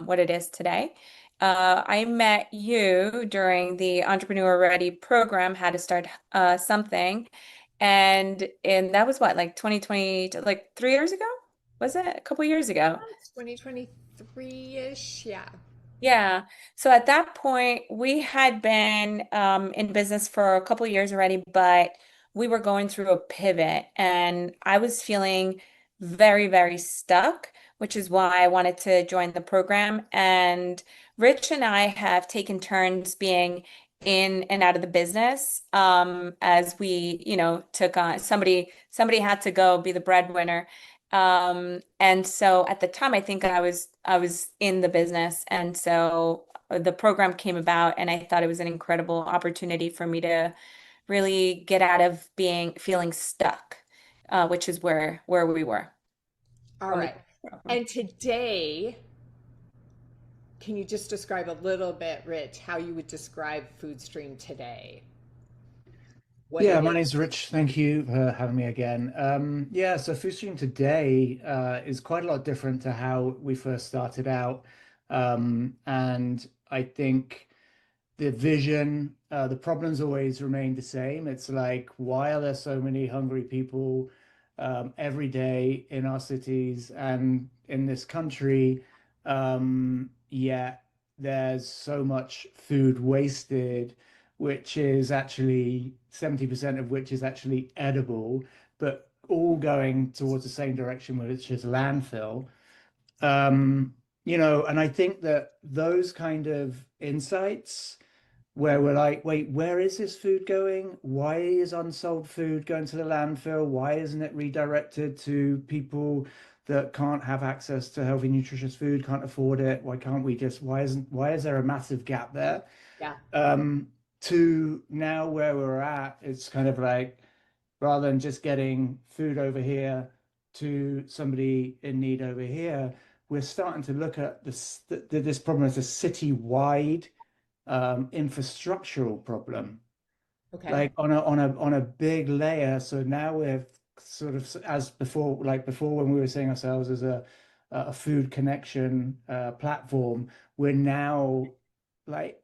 what it is today. I met you during the Entrepreneur Ready program, how to start something. And that was what, like 2020, like 3 years ago? Was it? A couple years ago. It's 2023-ish. Yeah. Yeah. So at that point, we had been in business for a couple years already, but we were going through a pivot and I was feeling very, very stuck, which is why I wanted to join the program. And Rich and I have taken turns being in and out of the business as we, took on somebody had to go be the breadwinner. And so at the time, I think I was in the business, and so the program came about, and I thought it was an incredible opportunity for me to really get out of being feeling stuck, which is where we were All when we. right. And today, can you just describe a little bit, Rich, how you would describe FoodStream today? What Yeah, it my is? name's Rich. Thank you for having me again. Yeah, so FoodStream today is quite a lot different to how we first started out. And I think the vision, the problems always remain the same. It's like, why are there so many hungry people every day in our cities and in this country? Yet there's so much food wasted, which is actually 70% of which is actually edible, but all going towards the same direction, which is landfill. And I think that those kind of insights where we're like, wait, where is this food going? Why is unsold food going to the landfill? Why isn't it redirected to people that can't have access to healthy, nutritious food, can't afford it? Why is there a massive gap there? Yeah. Um, to now where we're at, it's kind of like rather than just getting food over here to somebody in need over here, we're starting to look at this problem as a city-wide infrastructural problem, Okay. like on a big layer. So now we're sort of as before, like before when we were seeing ourselves as a food connection platform, we're now like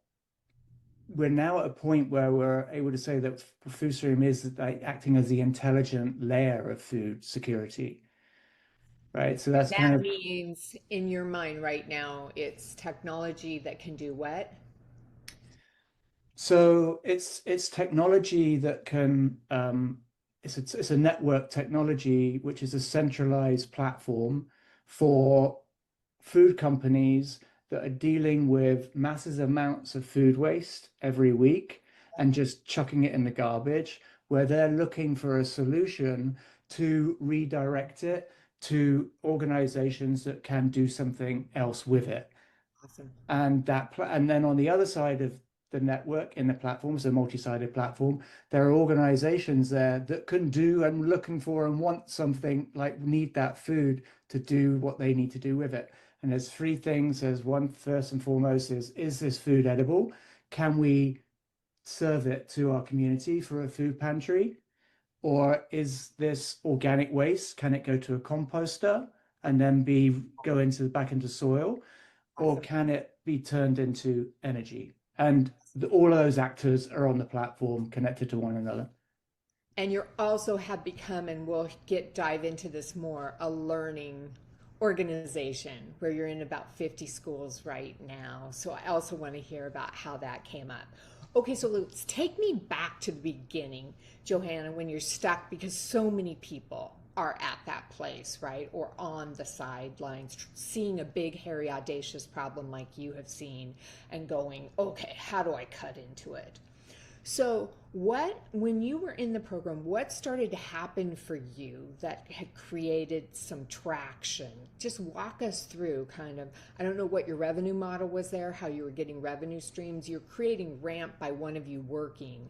we're now at a point where we're able to say that FoodStream is like acting as the intelligent layer of food security, right? So that's kind That of means in your mind right now, it's technology that can do what? So it's technology that can it's a network technology which is a centralized platform for food companies that are dealing with massive amounts of food waste every week and just chucking it in the garbage, where they're looking for a solution to redirect it to organizations that can do something else with it. Awesome. And then on the other side of the network in the platform, so multi-sided platform, there are organizations there that can do and looking for and want something like need that food to do what they need to do with it. And there's three things. There's one, first and foremost, is this food edible? Can we serve it to our community for a food pantry? Or is this organic waste? Can it go to a composter and then be go into back into soil? Or Awesome. can it be turned into energy? And all of those actors are on the platform connected to one another. And you also have become, and we'll get dive into this more, a learning organization where you're in about 50 schools right now. So I also want to hear about how that came up. Okay, so let's take me back to the beginning, Johanna, when you're stuck because so many people are at that place, right? Or on the sidelines, seeing a big, hairy, audacious problem like you have seen and going, okay, how do I cut into it? So, when you were in the program, what started to happen for you that had created some traction? Just walk us through kind of, I don't know what your revenue model was there, how you were getting revenue streams. You're creating ramp by one of you working.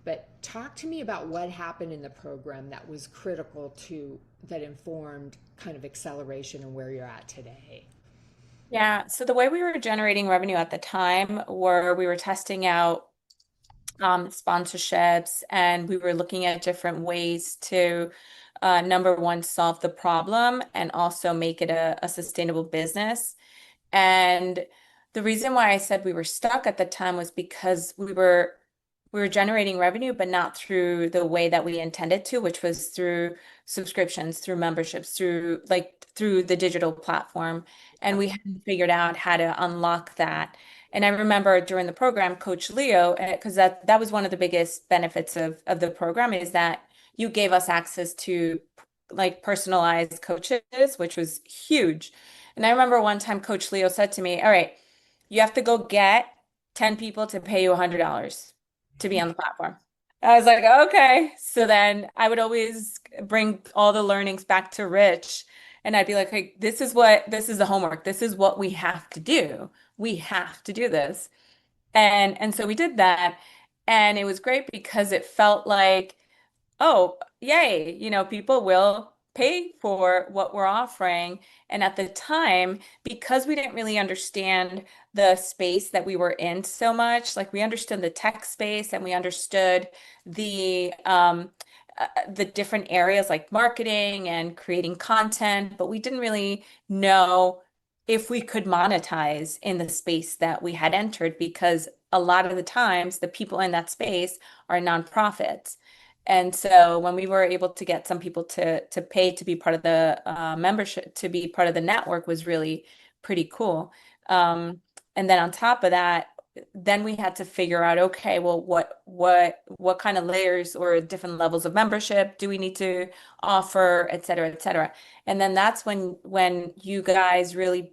But talk to me about what happened in the program that was critical to, that informed kind of acceleration and where you're at today. Yeah, so the way we were generating revenue at the time were we were testing out sponsorships, and we were looking at different ways to number one, solve the problem and also make it a sustainable business. And the reason why I said we were stuck at the time was because we were generating revenue, but not through the way that we intended to, which was through subscriptions, through memberships, through the digital platform. And Yep. we hadn't figured out how to unlock that. And I remember during the program, Coach Leo, because that was one of the biggest benefits of the program is that you gave us access to like personalized coaches, which was huge. And I remember one time Coach Leo said to me, "All right, you have to go get 10 people to pay you $100 to be on the platform." I was like, okay. So then I would always bring all the learnings back to Rich and I'd be like, hey, this is the homework. This is what we have to do. We have to do this. And so we did that. And it was great because it felt like oh, yay, people will pay for what we're offering. And at the time, because we didn't really understand the space that we were in so much, like we understood the tech space and we understood the different areas like marketing and creating content, but we didn't really know if we could monetize in the space that we had entered because a lot of the times the people in that space are nonprofits. And so when we were able to get some people to pay to be part of the membership, to be part of the network was really pretty cool. And then on top of that, then we had to figure out, okay, well, what kind of layers or different levels of membership do we need to offer, et cetera, et cetera. And then that's when you guys really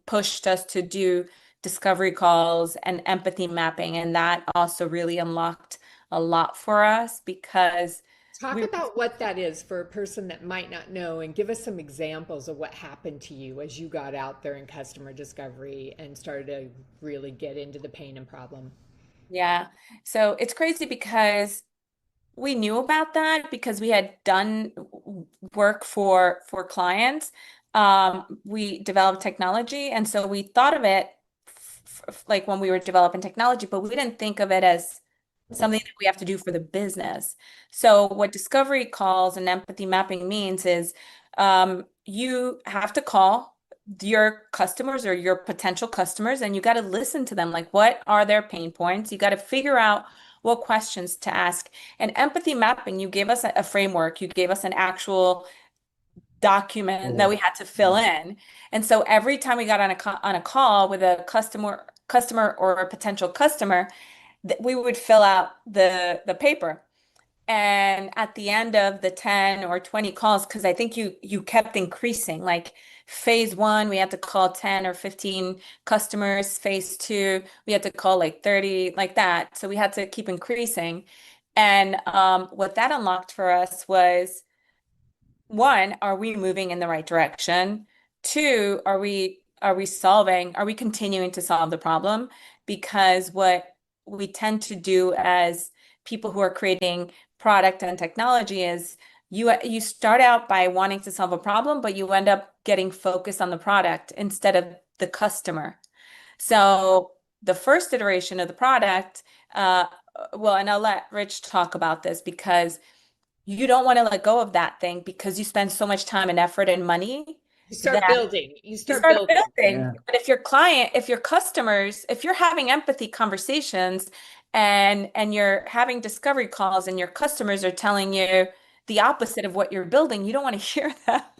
pushed us to do discovery calls and empathy mapping, and that also really unlocked a lot for us because Talk we about what that is for a person that might not know and give us some examples of what happened to you as you got out there in customer discovery and started to really get into the pain and problem. yeah. So it's crazy because we knew about that because we had done work for clients. We developed technology, and so we thought of it like when we were developing technology, but we didn't think of it as something that we have to do for the business. So what discovery calls and empathy mapping means is you have to call your customers or your potential customers, and you got to listen to them. Like, what are their pain points? You got to figure out what questions to ask. And empathy mapping, you gave us a framework, you gave us an actual document that we Oh, had to fill yeah. in. And so every time we got on a call with a customer or a potential customer, we would fill out the paper. And at the end of the 10 or 20 calls, because I think you kept increasing, like phase one, we had to call 10 or 15 customers. Phase two, we had to call like 30, like that. So we had to keep increasing. And what that unlocked for us was one, are we moving in the right direction? Two, are we continuing to solve the problem? Because what we tend to do as people who are creating product and technology is you start out by wanting to solve a problem, but you end up getting focused on the product instead of the customer. So the first iteration of the product, well, and I'll let Rich talk about this because you don't want to let go of that thing because you spend so much time and effort and money You start that building, you you start start building. building. Yeah. But if your client, if your customers, if you're having empathy conversations and you're having discovery calls and your customers are telling you the opposite of what you're building, you don't want to hear that.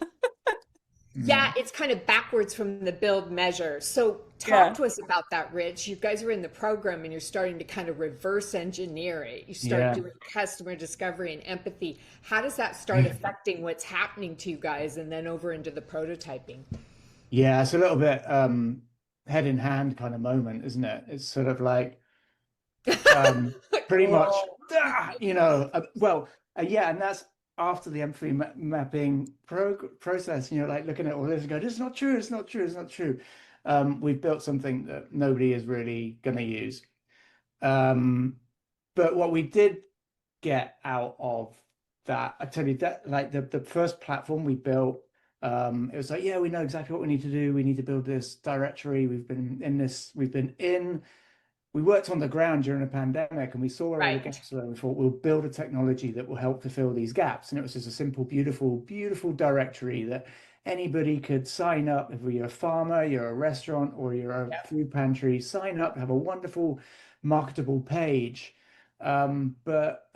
Yeah, Mm. it's kind of backwards from the build measure. So talk Yeah. to us about that, Rich. You guys are in the program and you're starting to kind of reverse engineer it. You start Yeah. doing customer discovery and empathy. How does that start affecting what's happening to you guys and then over into the prototyping? Yeah, it's a little bit head in hand kind of moment, isn't it? It's sort of like pretty much Cool. yeah, and that's after the empathy mapping process, like looking at all this and go, this is not true, it's not true, it's not true. We've built something that nobody is really going to use. Um, but what we did get out of that, I tell you that like the first platform we built, it was like, yeah, we know exactly what we need to do. We need to build this directory. We've been in we worked on the ground during a pandemic and we saw where all the Right. gaps were. We thought we'll build a technology that will help to fill these gaps. And it was just a simple, beautiful, beautiful directory that anybody could sign up. If you're a farmer, you're a restaurant, or you're a Yep. food pantry, sign up, have a wonderful marketable page. And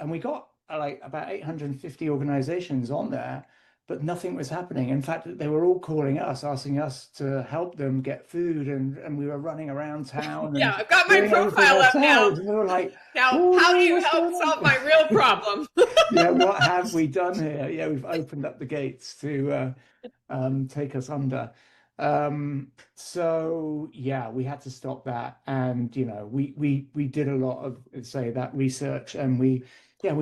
we got like about 850 organizations on there, but nothing was happening. In fact, they were all calling us, asking us to help them get food, and we were running around town Yeah, and I've got my doing everything profile up now. ourselves. And we were like, Now, how do "Oh, you what's help going solve my on?" real problem? Yeah, what have we done here? Yeah, we've opened up the gates to take us under. So yeah, we had to stop that, and we did a lot of say that research, and we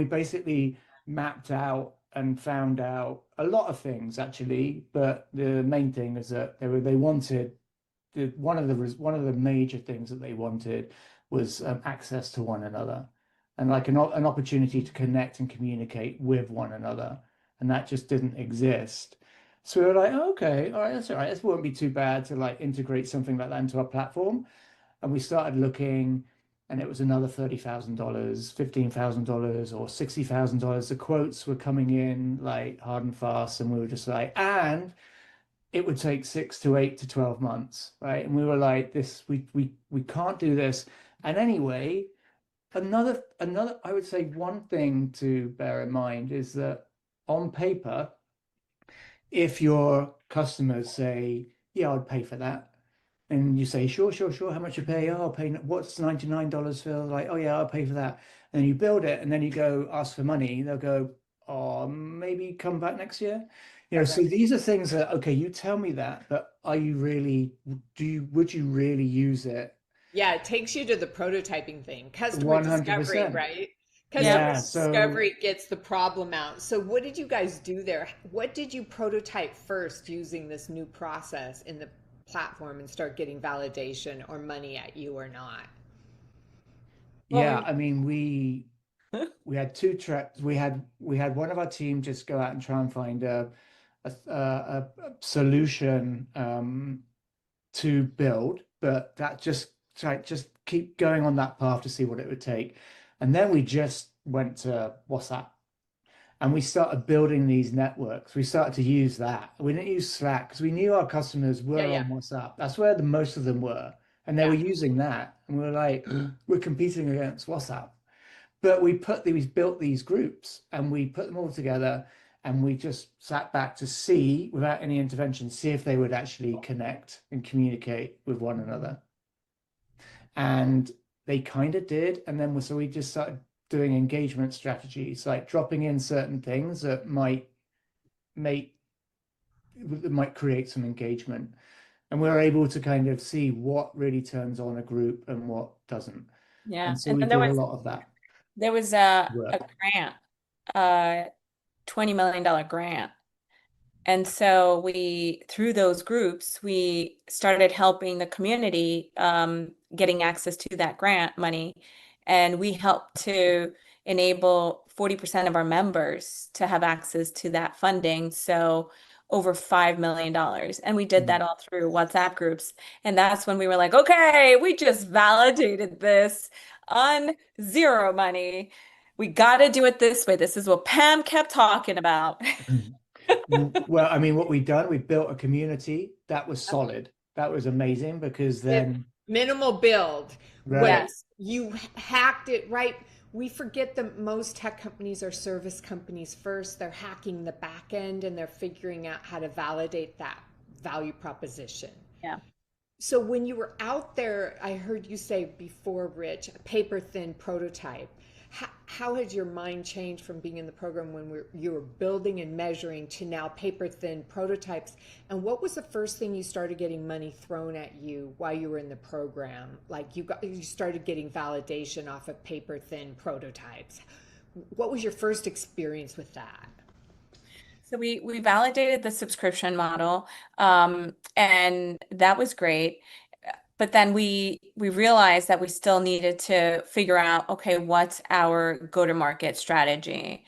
basically mapped out and found out a lot of things actually. But the main thing is that they wanted one of the major things that they wanted was access to one another, and like an opportunity to connect and communicate with one another, and that just didn't exist. So we were like, "Oh, okay, all right, that's all right. This won't be too bad to like integrate something like that into our platform." And we started looking, and it was another $30,000, $15,000, or $60,000. The quotes were coming in like hard and fast, and we were just like, and it would take 6 to 8 to 12 months, right? And we were like, this, we can't do this. And anyway, another, I would say one thing to bear in mind is that on paper, if your customers say, yeah, I'd pay for that. And you say, sure, sure, sure, how much you pay? Oh, I'll pay, what's $99 for? Like, oh yeah, I'll pay for that. And then you build it and then you go ask for money. They'll go, oh, maybe come back next year. So Correct. these are things that, okay, you tell me that, but are you really, would you really use it? Yeah, it takes you to the prototyping thing, customer discovery, 100%. right? Customer Yep. Yeah. So discovery gets the problem out. So, what did you guys do there? What did you prototype first using this new process in the platform and start getting validation or money at you or not? Well, yeah, I mean, we had two trips. We had one of our team just go out and try and find a solution to build, but that just keep going on that path to see what it would take. And then we just went to WhatsApp and we started building these networks. We started to use that. We didn't use Slack because we knew our customers Yeah, were yeah, on WhatsApp. That's where the most of them were. And they were yeah. using that. And we were like, we're competing against WhatsApp. But we built these groups and we put them all together and we just sat back to see, without any intervention, see if they would actually connect and communicate with one another. And they kind of did. And then so we just started doing engagement strategies, like dropping in certain things that make might create some engagement. And we're able to kind of see what really turns on a group and what doesn't. yeah. And so And we then did a lot of that there was a work. grant, a $20 million grant. And so through those groups, we started helping the community getting access to that grant money. And we helped to enable 40% of our members to have access to that funding. So over $5 million. And we did that all through WhatsApp groups. And that's when we were like, okay, we just validated this on zero money. We got to do it this way. This is what Pam kept talking about. Well, I mean, what we've done, we built a community that was solid. That was amazing because It, then, minimal build. What right. Yes. you hacked it right. We forget that most tech companies are service companies first. They're hacking the back end and they're figuring out how to validate that value proposition. Yeah. So when you were out there, I heard you say before, Rich, a paper thin prototype. How has your mind changed from being in the program when you were building and measuring to now paper thin prototypes? And what was the first thing you started getting money thrown at you while you were in the program? Like you started getting validation off of paper thin prototypes. What was your first experience with that? So we validated the subscription model, and that was great. But then we realized that we still needed to figure out, okay, what's our go-to-market strategy?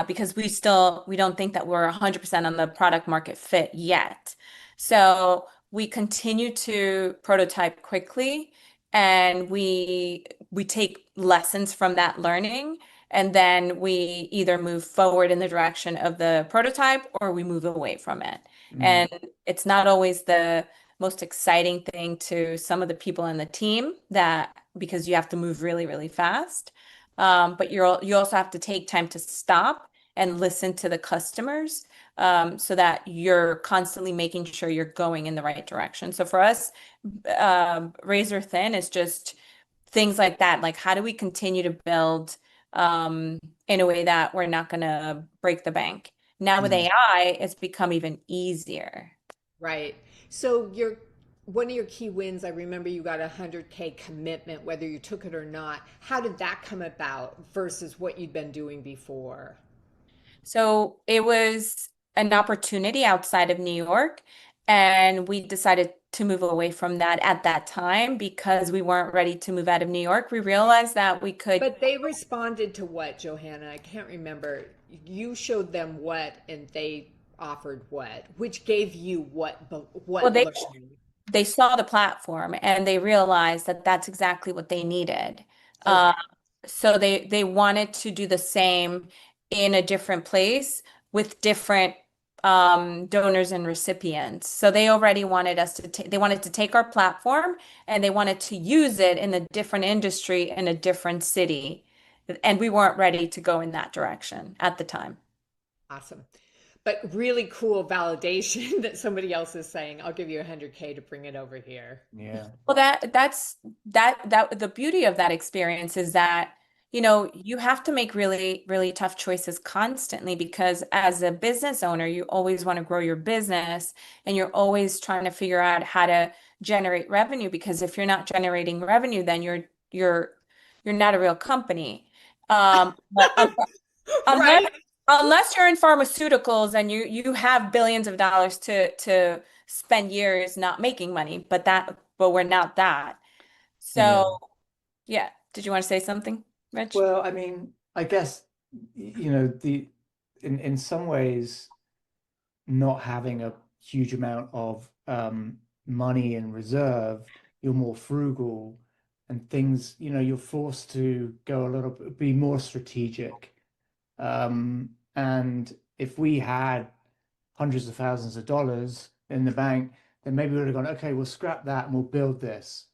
Because we don't think that we're 100% on the product market fit yet. So we continue to prototype quickly, and we take lessons from that learning, and then we either move forward in the direction of the prototype or we move away from it. Mm. And it's not always the most exciting thing to some of the people in the team that because you have to move really, really fast. But you also have to take time to stop and listen to the customers so that you're constantly making sure you're going in the right direction. So for us, razor thin is just things like that. Like, how do we continue to build in a way that we're not going to break the bank? Now with Mm. AI, it's become even easier. Right. So your one of your key wins, I remember you got a 100K commitment, whether you took it or not. How did that come about versus what you'd been doing before? So it was an opportunity outside of New York, and we decided to move away from that at that time because we weren't ready to move out of New York. We realized that we could, But they responded to what, Johanna? I can't remember. You showed them what and they offered what, which gave you well, what they learning? they saw the platform and they realized that that's exactly what they needed. Uh, Okay. so they wanted to do the same in a different place with different donors and recipients. So they already wanted us to they wanted to take our platform and they wanted to use it in a different industry in a different city. And we weren't ready to go in that direction at the time. Awesome. But really cool validation that somebody else is saying, I'll give you 100K to bring it over here. Yeah. Well, that the beauty of that experience is that, you have to make really, really tough choices constantly because as a business owner, you always want to grow your business and you're always trying to figure out how to generate revenue because if you're not generating revenue, then you're not a real company. But unless Right? unless you're in pharmaceuticals and you have billions of dollars to spend years not making money, but we're not that. So, Yeah. yeah. Did you want to say something, Rich? Well, I mean, I guess the in some ways not having a huge amount of money in reserve, you're more frugal and things, you're forced to go a little bit, be more strategic. And if we had hundreds of thousands of dollars in the bank, then maybe we would have gone, okay, we'll scrap that and we'll build this.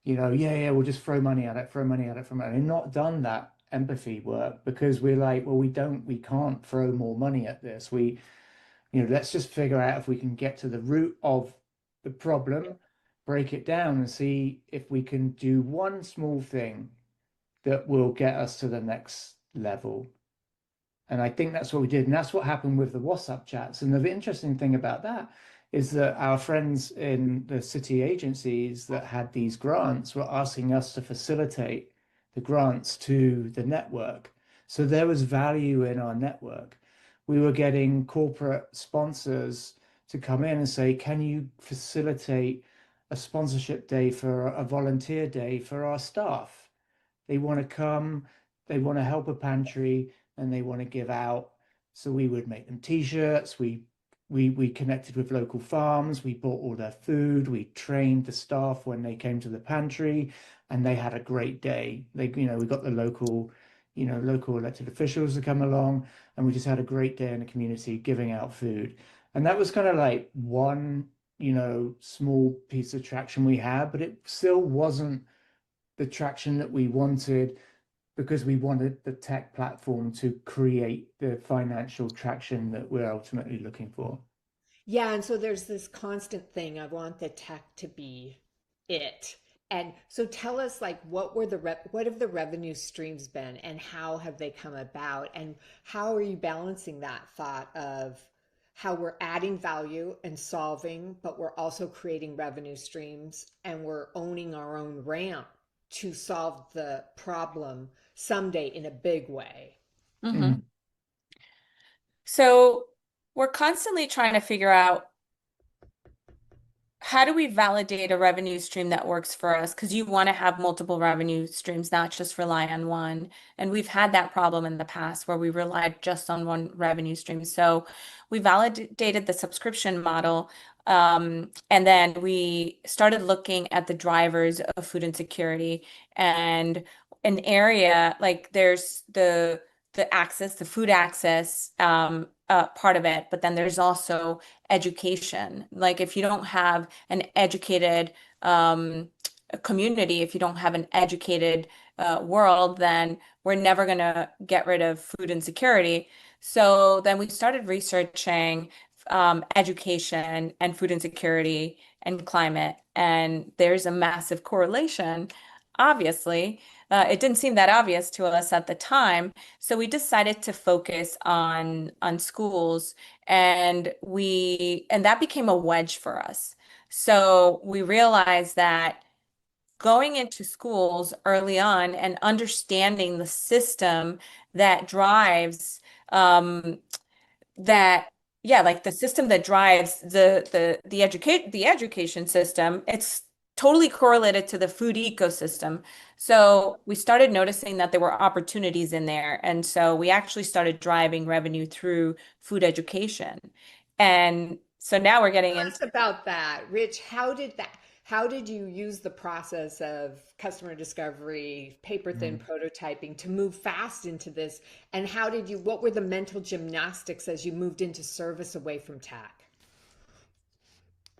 Yeah, yeah, we'll just throw money at it, throw money at it, throw money. And not done that empathy work because we're like, well, we can't throw more money at this. Let's just figure out if we can get to the root of the problem, break it down and see if we can do one small thing that will get us to the next level. And I think that's what we did. And that's what happened with the WhatsApp chats. And the interesting thing about that is that our friends in the city agencies that had these grants were asking us to facilitate the grants to the network. So there was value in our network. We were getting corporate sponsors to come in and say, can you facilitate a sponsorship day for a volunteer day for our staff? They want to come, they want to help a pantry, and they want to give out. So we would make them t-shirts. We connected with local farms. We bought all their food. We trained the staff when they came to the pantry, and they had a great day. We got the local elected officials to come along, and we just had a great day in the community giving out food. And that was kind of like one, small piece of traction we had, but it still wasn't the traction that we wanted because we wanted the tech platform to create the financial traction that we're ultimately looking for. Yeah, and so there's this constant thing. I want the tech to be it. And so tell us like what have the revenue streams been and how have they come about and how are you balancing that thought of how we're adding value and solving, but we're also creating revenue streams and we're owning our own ramp to solve the problem someday in a big way. Hmm. Mm, So we're constantly trying to figure out how do we validate a revenue stream that works for us? Because you want to have multiple revenue streams, not just rely on one. And we've had that problem in the past where we relied just on one revenue stream. So we validated the subscription model. And then we started looking at the drivers of food insecurity and an area like there's the food access, part of it, but then there's also education. Like if you don't have an educated community, if you don't have an educated world, then we're never going to get rid of food insecurity. So then we started researching education and food insecurity and climate, and there's a massive correlation, obviously. It didn't seem that obvious to us at the time, so we decided to focus on schools, and that became a wedge for us. So we realized that going into schools early on and understanding the system that drives that yeah, like the system that drives the education system, it's totally correlated to the food ecosystem. So we started noticing that there were opportunities in there, and so we actually started driving revenue through food education. And so now we're getting Tell into us about that. Rich, how did you use the process of customer discovery, paper thin Mm. prototyping to move fast into this? And what were the mental gymnastics as you moved into service away from tech?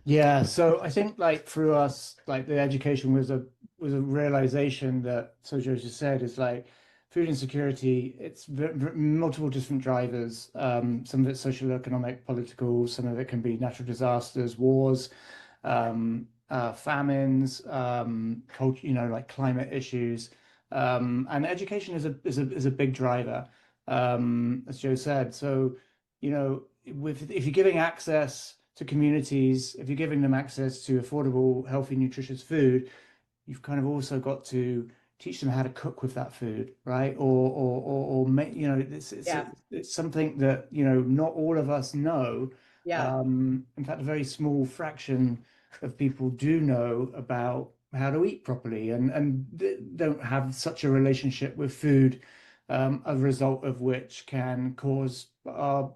Yeah, so I think like through us, like the education was a realization that, so Joe just said, is like food insecurity. It's multiple different drivers. Some of it's social, economic, political. Some of it can be natural disasters, wars, famines, culture, like climate issues. And education is a big driver, as Joe said. So, with if you're giving access to communities, if you're giving them access to affordable, healthy, nutritious food, you've kind of also got to teach them how to cook with that food, right? Or make, Yeah, it's something that, not all of us know. yeah. In fact, a very small fraction of people do know about how to eat properly and don't have such a relationship with food, a result of which can cause our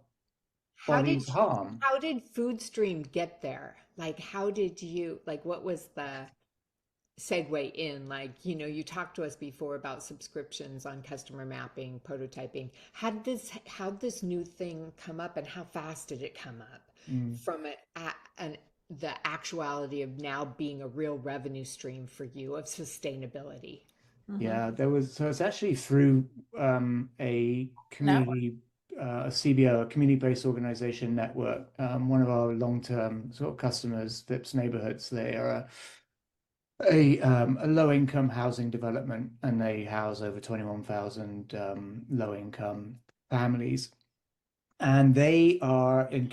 How bodies did harm. how did FoodStream get there? Like, how did you like? What was the segue in? Like, you talked to us before about subscriptions on customer mapping, prototyping. How'd this new thing come up, and how fast did it come up Mm. from the actuality of now being a real revenue stream for you of sustainability? Mhm. Yeah, so it's actually through a Network. community, a CBO, a community-based organization network. One of our long-term sort of customers, Vips Neighborhoods, they are a low-income housing development, and they house over 21,000 low-income families. And they are in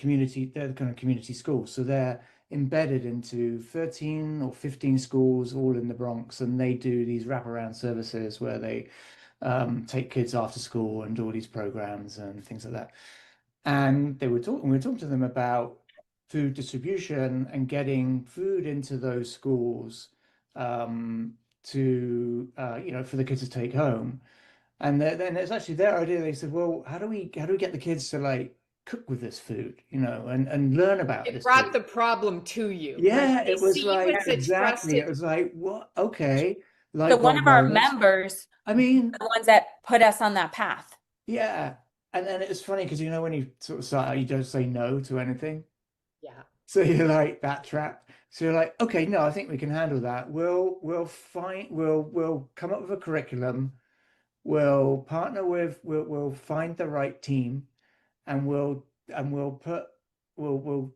they're the kind of community schools. So they're embedded into 13 or 15 schools all in the Bronx. And they do these wraparound services where they take kids after school and do all these programs and things like that. And we were talking to them about food distribution and getting food into those schools for the kids to take home. And then it's actually their idea. They said, well, how do we get the kids to like cook with this food, and learn about It this brought food? the problem to you. Like Yeah, they it was see you like as a exactly. It trusted. was like, what? Okay, So light one bulb of our moments. members, I mean, the ones that put us on that path. yeah. And then it's funny because when you sort of start out, you don't say no to anything. Yeah. So you're like that trap. So you're like, okay, no, I think we can handle that. We'll come up with a curriculum. We'll find the right team, and we'll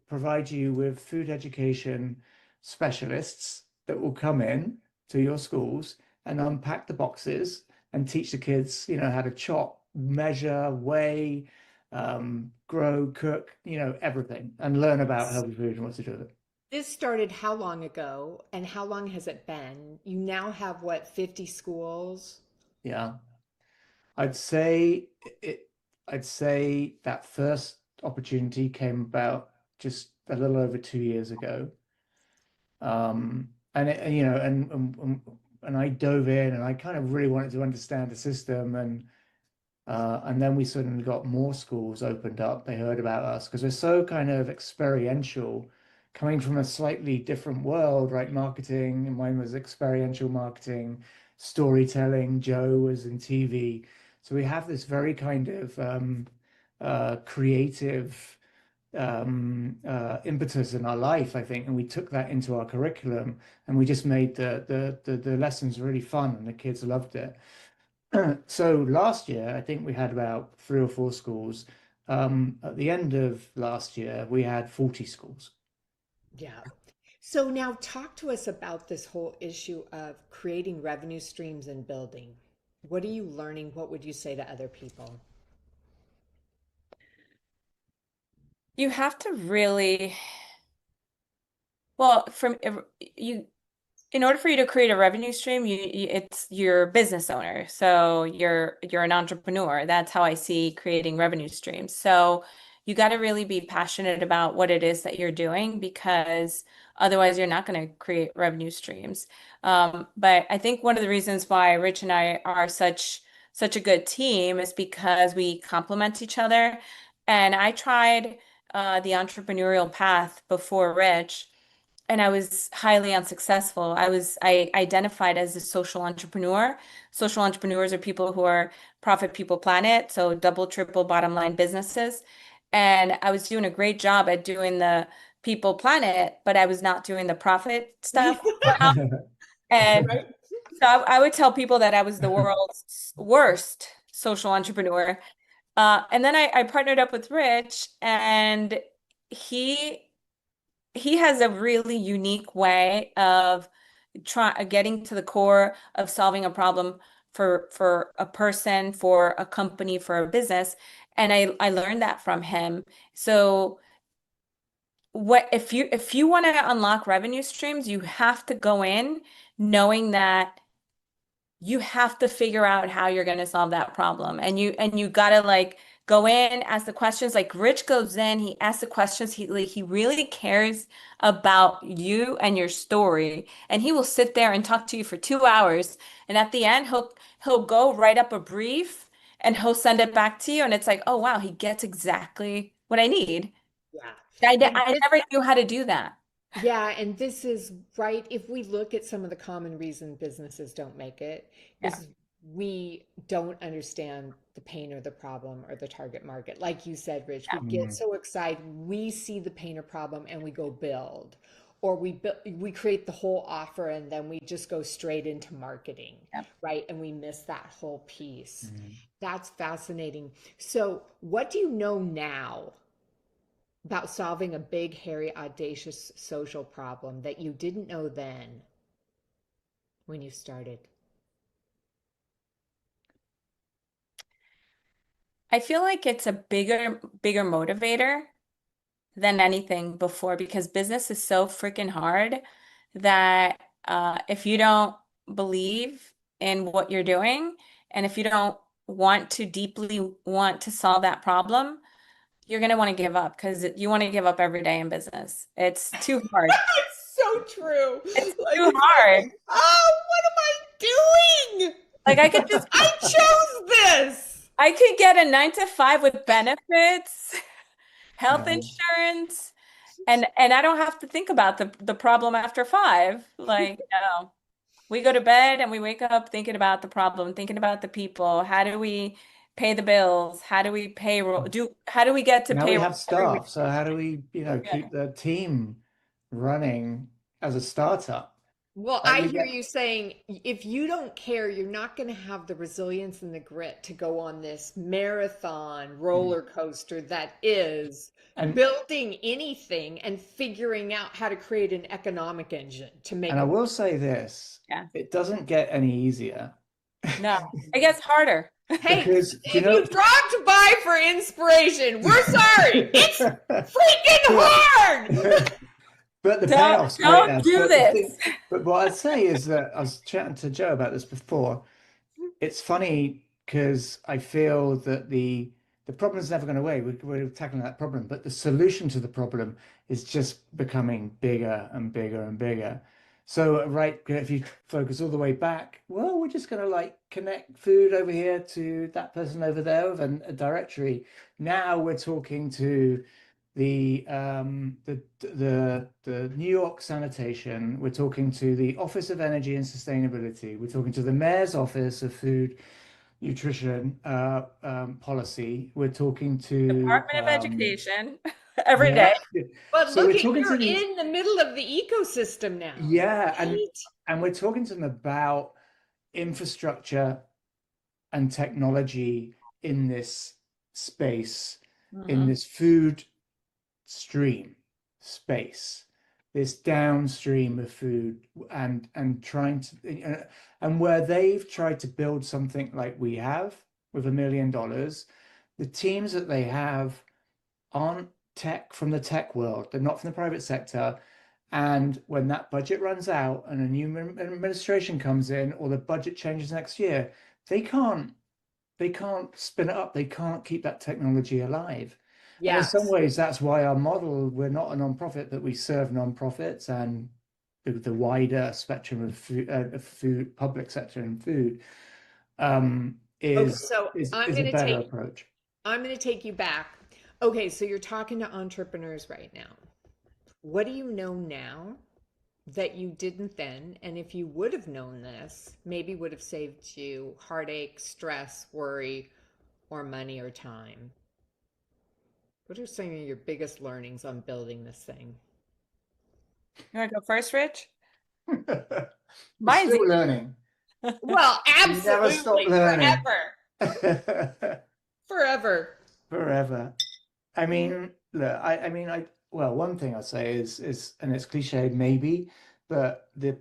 provide you with food education specialists that will come in to your schools and unpack the boxes and teach the kids, how to chop, measure, weigh, grow, cook, everything, and learn about healthy food and what to do with it. This started how long ago, and how long has it been? You now have what, 50 schools? Yeah. I'd say it, I'd say that first opportunity came about just a little over 2 years ago. And I dove in and I kind of really wanted to understand the system, and then we suddenly got more schools opened up. They heard about us because we're so kind of experiential, coming from a slightly different world, right? Marketing, and mine was experiential marketing, storytelling. Joe was in TV. So we have this very kind of creative impetus in our life, I think, and we took that into our curriculum, and we just made the lessons really fun, and the kids loved it. So last year, I think we had about 3 or 4 schools. At the end of last year, we had 40 schools. Yeah. So now talk to us about this whole issue of creating revenue streams and building. What are you learning? What would you say to other people? You have to really, well, from you in order for you to create a revenue stream, it's you're a business owner. So you're an entrepreneur. That's how I see creating revenue streams. So you got to really be passionate about what it is that you're doing because otherwise you're not going to create revenue streams. But I think one of the reasons why Rich and I are such a good team is because we complement each other. And I tried the entrepreneurial path before Rich and I was highly unsuccessful. I identified as a social entrepreneur. Social entrepreneurs are people who are profit people planet, so double, triple bottom line businesses. And I was doing a great job at doing the people planet, but I was not doing the profit stuff well. And Right? so I would tell people that I was the world's worst social entrepreneur. And then I partnered up with Rich, and he he has a really unique way of getting to the core of solving a problem for a person, for a company, for a business. And I learned that from him. So what if you want to unlock revenue streams, you have to go in knowing that you have to figure out how you're going to solve that problem. And you got to like go in, ask the questions. Like Rich goes in, he asks the questions. He really cares about you and your story. And he will sit there and talk to you for 2 hours. And at the end, he'll go write up a brief and he'll send it back to you. And it's like, oh wow, he gets exactly what I need. Yeah. And I this, never knew how to do that. yeah, and this is right. If we look at some of the common reason businesses don't make it, Yeah. is we don't understand the pain or the problem or the target market. Like you said, Rich, we get Mm. so excited, we see the pain or problem and we go build, or we create the whole offer and then we just go straight into marketing, Yeah. right? And we miss that whole piece. Mm. That's fascinating. So, what do you know now about solving a big, hairy, audacious social problem that you didn't know then when you started? I feel like it's a bigger motivator than anything before because business is so freaking hard that if you don't believe in what you're doing and if you don't want to deeply want to solve that problem, you're going to want to give up because you want to give up every day in business. It's too hard. It's so true. It's Like too it's hard. like, oh, what am I doing? Like I could just I chose this. I could get a 9 to 5 with benefits, health Yeah. insurance, and I don't have to think about the problem after 5. Like, no. We go to bed and we wake up thinking about the problem, thinking about the people. How do we pay the bills? How do we payroll? How do we get to Now we payroll have every week? staff, so how do we, Yeah. keep the team running as a startup? Well, Like I we hear get, you saying if you don't care, you're not going to have the resilience and the grit to go on this marathon Mm. roller coaster that is and building anything and figuring out how to create an economic engine to and make I it will work. say this, Yeah. it doesn't get any easier No, it gets harder. Hey, because do you if you know? dropped by for inspiration, we're sorry. It's freaking hard. But the Don't payoff's great don't now. do But the this. thing, but what I'd say is that I was chatting to Joe about this before. It's funny because I feel that the problem is never going away. We're tackling that problem, but the solution to the problem is just becoming bigger and bigger and bigger. So, right, if you focus all the way back, well, we're just going to like connect food over here to that person over there with a directory. Now we're talking to the New York Sanitation. We're talking to the Office of Energy and Sustainability. We're talking to the Mayor's Office of Food, nutrition policy. We're talking to Department of Education every yeah. day. But So we're look at, talking to you're these, in the middle of the ecosystem now, yeah, right? and we're talking to them about infrastructure and technology in this space, in Mhm. this food stream space, this downstream of food, and trying to and where they've tried to build something like we have with $1 million, the teams that they have aren't tech from the tech world. They're not from the private sector. And when that budget runs out and a new administration comes in, or the budget changes next year, they can't they can't spin it up. They can't keep that technology alive. And in some Yes. ways, that's why our model, we're not a nonprofit, but we serve nonprofits and the wider spectrum of food, public sector and food, Okay, so is a better approach. I'm going to take you back. Okay, so you're talking to entrepreneurs right now. What do you know now that you didn't then? And if you would have known this, maybe would have saved you heartache, stress, worry, or money or time. What are some of your biggest learnings on building this thing? You want to go first, Rich? We're Mine's still easy. learning. Well, We never stop absolutely. learning. Forever. Forever. Forever. I mean, look, well, one thing I'd say and it's cliched maybe, but the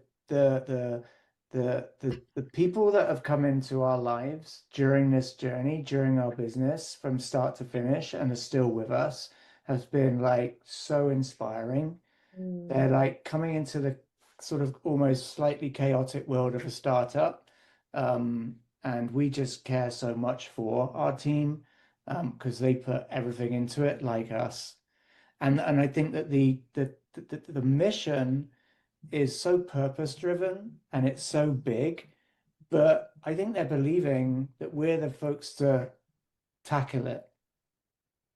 the people that have come into our lives during this journey, during our business, from start to finish, and are still with us, has been like so inspiring. They're Mm. like coming into the sort of almost slightly chaotic world of a startup. And we just care so much for our team because they put everything into it like us. And I think that the mission is so purpose driven and it's so big, but I think they're believing that we're the folks to tackle it.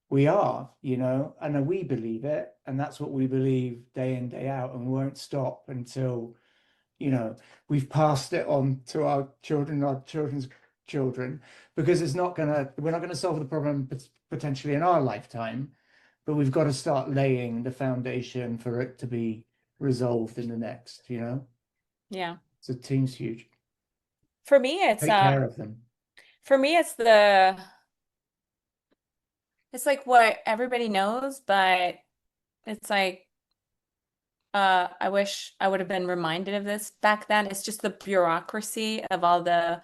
We are, and we believe it, and that's what we believe day in, day out, and we won't stop until, you know, we've passed it on to our children, our children's children, because we're not gonna solve the problem potentially in our lifetime, but we've got to start laying the foundation for it to be resolved in the next. Yeah. So team's huge. For me, it's Take care of them. for me it's like what everybody knows, but it's like I wish I would have been reminded of this back then. It's just the bureaucracy of all the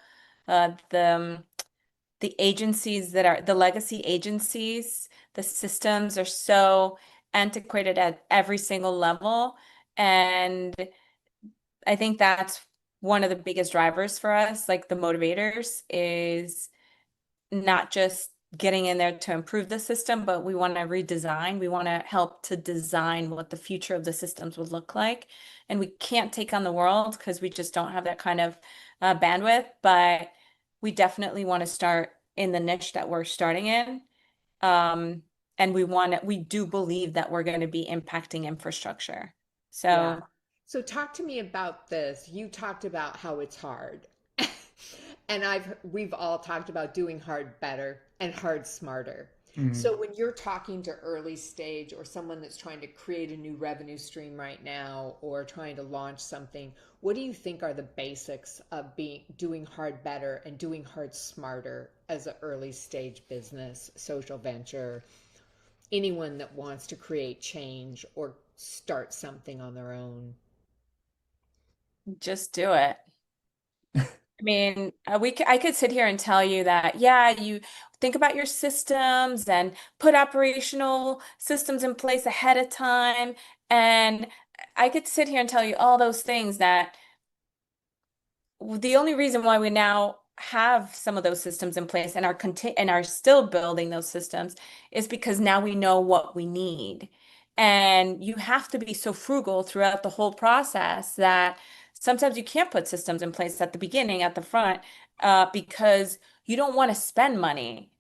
agencies that are the legacy agencies. The systems are so antiquated at every single level. And I think that's one of the biggest drivers for us, like the motivators, is not just getting in there to improve the system, but we want to redesign. We want to help to design what the future of the systems would look like. And we can't take on the world because we just don't have that kind of bandwidth, but we definitely want to start in the niche that we're starting in. And we do believe that we're going to be impacting infrastructure. Yeah. So So talk to me about this. You talked about how it's hard. And we've all talked about doing hard better and hard smarter. Mm. So when you're talking to early stage or someone that's trying to create a new revenue stream right now or trying to launch something, what do you think are the basics of being doing hard better and doing hard smarter as an early stage business, social venture, anyone that wants to create change or start something on their own? just do it. I mean, I could sit here and tell you that, yeah, you think about your systems and put operational systems in place ahead of time. And I could sit here and tell you all those things that the only reason why we now have some of those systems in place and are still building those systems is because now we know what we need. And you have to be so frugal throughout the whole process that sometimes you can't put systems in place at the beginning, at the front, because you don't want to spend money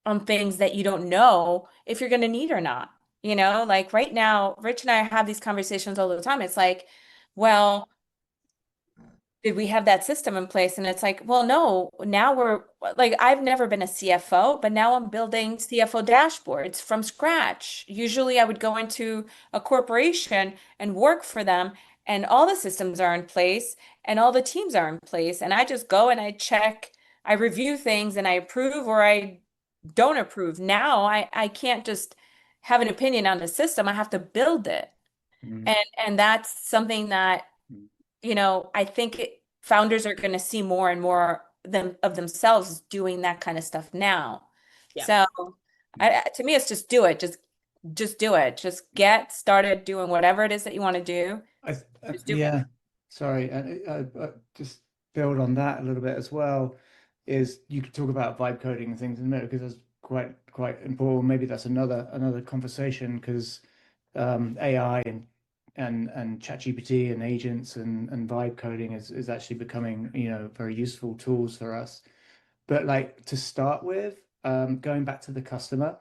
on things that you don't know if you're going to need or not. Like right now, Rich and I have these conversations all the time. It's like, well, did we have that system in place? And it's like, well, no, now we're like, I've never been a CFO, but now I'm building CFO dashboards from scratch. Usually I would go into a corporation and work for them, and all the systems are in place and all the teams are in place. And I just go and I check, I review things and I approve or I don't approve. Now I can't just have an opinion on the system. I have to build it. Mm. And that's something that I think founders are going to see more and more of themselves doing that kind of stuff now. Yeah. So, to me, it's just do it. Just do it. Just get started doing whatever it is that you want to do. Just do it. Yeah, sorry, and just build on that a little bit as well. Is you could talk about vibe coding and things in a minute because that's quite important. Maybe that's another conversation because AI and ChatGPT and agents and vibe coding is actually becoming, very useful tools for us. But like to start with, going back to the customer.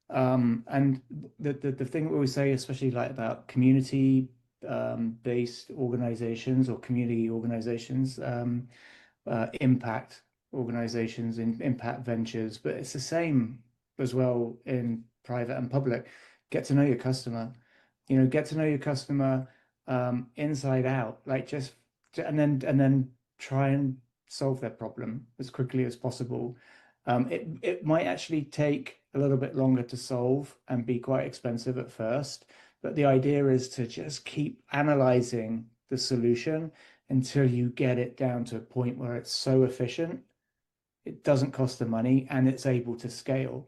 And the thing we always say, especially like about community based organizations or community organizations, impact organizations in impact ventures, but it's the same as well in private and public. Get to know your customer, get to know your customer inside out, like just and then try and solve their problem as quickly as possible. It might actually take a little bit longer to solve and be quite expensive at first, but the idea is to just keep analyzing the solution until you get it down to a point where it's so efficient, it doesn't cost the money and it's able to scale.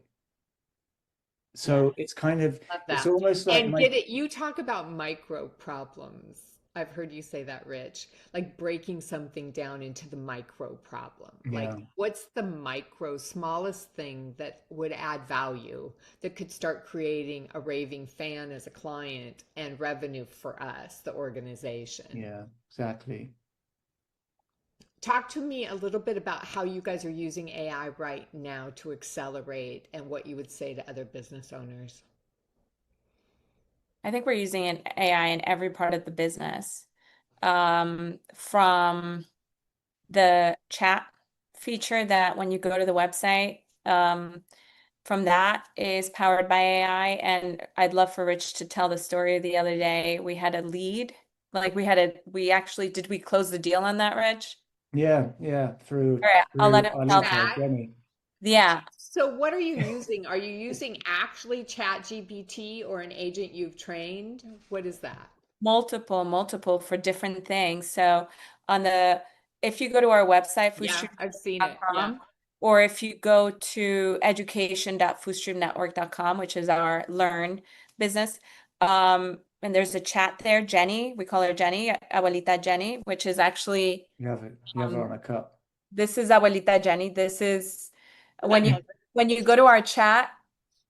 Yeah. So it's kind of, Love it's that. almost like And my, get it, you talk about micro problems. I've heard you say that, Rich, like breaking something down into the micro problem. Like, yeah, what's the micro, smallest thing that would add value that could start creating a raving fan as a client and revenue for us, the organization? yeah, exactly. Talk to me a little bit about how you guys are using AI right now to accelerate and what you would say to other business owners. I think we're using an AI in every part of the business, from the chat feature that when you go to the website, from that is powered by AI. And I'd love for Rich to tell the story the other day. We had a lead, like we actually, did we close the deal on that, Rich? Yeah, yeah, through All right, I'll let through him tell. Arlita, Chat. Jenny. Yeah, So what are you using? Are you using actually Chat GPT or an agent you've trained? What is that? multiple for different things. So on the, if you go to our website, Yeah, I've seen it. Yeah. foodstream.com, or if you go to education.foodstreamnetwork.com, which is our learn business, and there's a chat there, Jenny, we call her Jenny, Abuelita Jenny, which is actually, You have it um, on a cup. this is Abuelita Jenny. This is when you go to our chat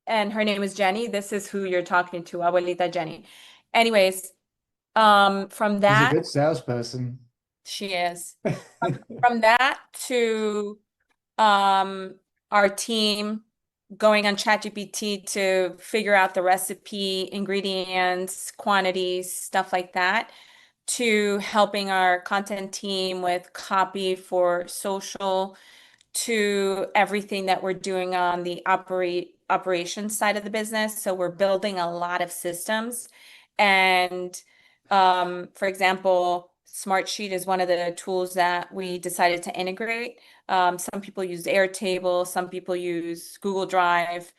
and her name is Jenny, this is who you're talking to, Abuelita Jenny. Anyways, from She's a that, good salesperson. she is. From that to um our team going on ChatGPT to figure out the recipe, ingredients, quantities, stuff like that, to helping our content team with copy for social, to everything that we're doing on the operations side of the business. So we're building a lot of systems. And for example, Smartsheet is one of the tools that we decided to integrate. Some people use Airtable, some people use Google Drive.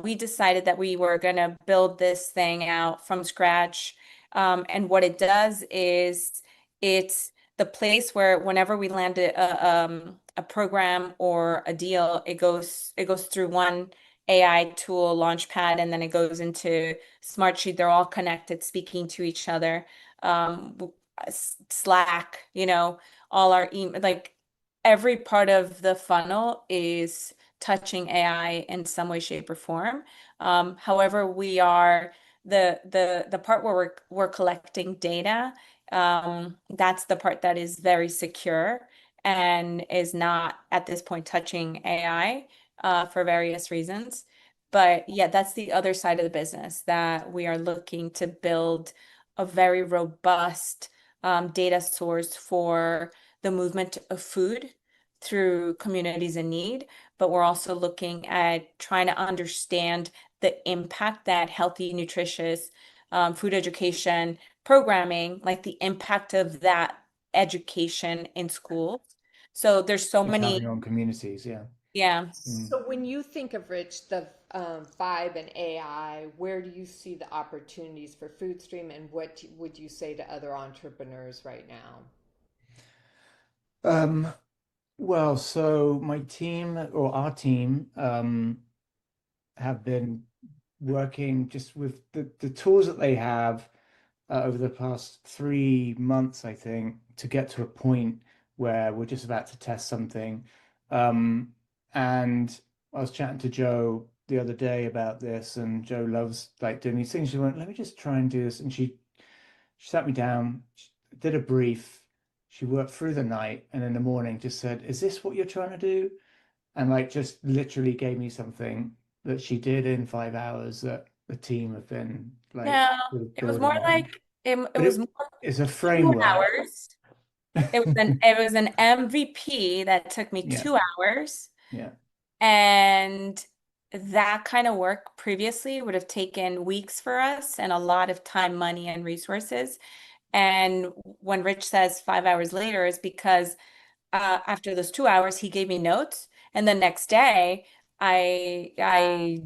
We decided that we were going to build this thing out from scratch. And what it does is it's the place where whenever we land a program or a deal, it goes through one AI tool, Launchpad, and then it goes into Smartsheet. They're all connected, speaking to each other. Slack, all our email, like every part of the funnel is touching AI in some way, shape, or form. However, we are the part where we're collecting data. That's the part that is very secure and is not at this point touching AI, for various reasons. But yeah, that's the other side of the business that we are looking to build a very robust data source for the movement of food through communities in need, but we're also looking at trying to understand the impact that healthy, nutritious food education programming, like the impact of that education in schools. So there's so It's having many, on communities. Yeah. yeah. Mm. So when you think of Rich, the Vibe and AI, where do you see the opportunities for FoodStream, and what would you say to other entrepreneurs right now? Um, well, so my team or our team have been working just with the tools that they have over the past 3 months, I think, to get to a point where we're just about to test something. And I was chatting to Joe the other day about this, and Joe loves like doing these things. She went, "Let me just try and do this," and she sat me down, did a brief. She worked through the night, and in the morning just said, "Is this what you're trying to do?" And like just literally gave me something that she did in 5 hours that the team have been like No, sort of it was more building on. like it But was more it's a 2 framework. hours. It was an MVP that took me Yeah, 2 hours. yeah. And that kind of work previously would have taken weeks for us and a lot of time, money, and resources. And when Rich says 5 hours later, is because after those 2 hours, he gave me notes. And the next day, I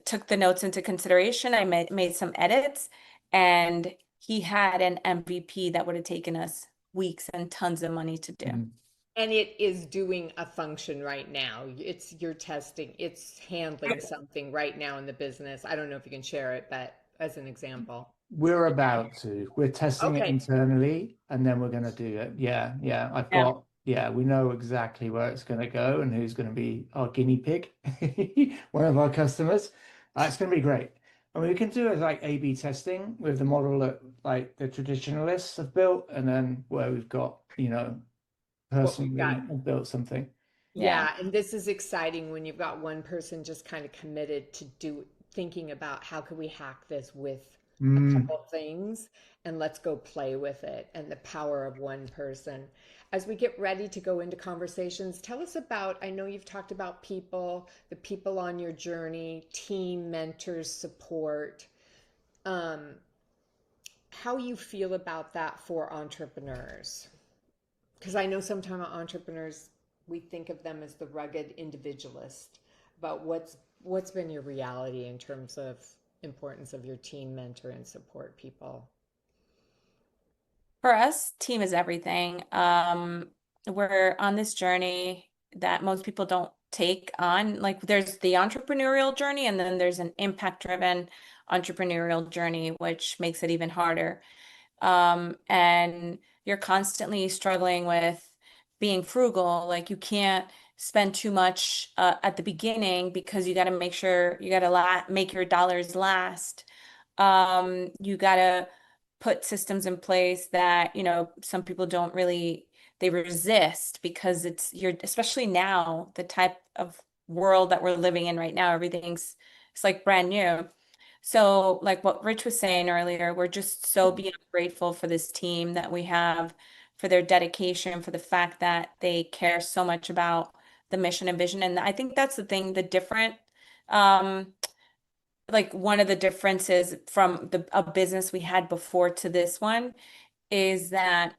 took the notes into consideration. I made some edits, and he had an MVP that would have taken us weeks and tons of money to do. Mhm. And it is doing a function right now. It's you're testing, it's handling something right now in the business. I don't know if you can share it, but as an example. We're about to. We're testing it Okay. internally and then we're going to do it. Yeah, yeah. Yeah. Yeah, we know exactly where it's going to go and who's going to be our guinea pig, one of our customers. It's going to be great. I mean, we can do it like A/B testing with the model that like the traditionalists have built, and then where we've got, What we've got. personally built something. Yeah. Yeah, and this is exciting when you've got one person just kind of committed to thinking about how can we hack this with a Mm. couple things, and let's go play with it, and the power of one person. As we get ready to go into conversations, tell us about, I know you've talked about people, the people on your journey, team, mentors, support, um, how you feel about that for entrepreneurs. Because I know sometimes entrepreneurs, we think of them as the rugged individualist, but what's been your reality in terms of importance of your team, mentor, and support people? For us, team is everything. We're on this journey that most people don't take on. Like there's the entrepreneurial journey, and then there's an impact-driven entrepreneurial journey, which makes it even harder. And you're constantly struggling with being frugal. Like you can't spend too much at the beginning because you got to make sure you got to make your dollars last. You got to put systems in place that, some people don't really, they resist because you're, especially now, the type of world that we're living in right now, it's like brand new. So, like what Rich was saying earlier, we're just so beyond grateful for this team that we have, for their dedication, for the fact that they care so much about the mission and vision. And I think that's the thing, um, like one of the differences from a business we had before to this one is that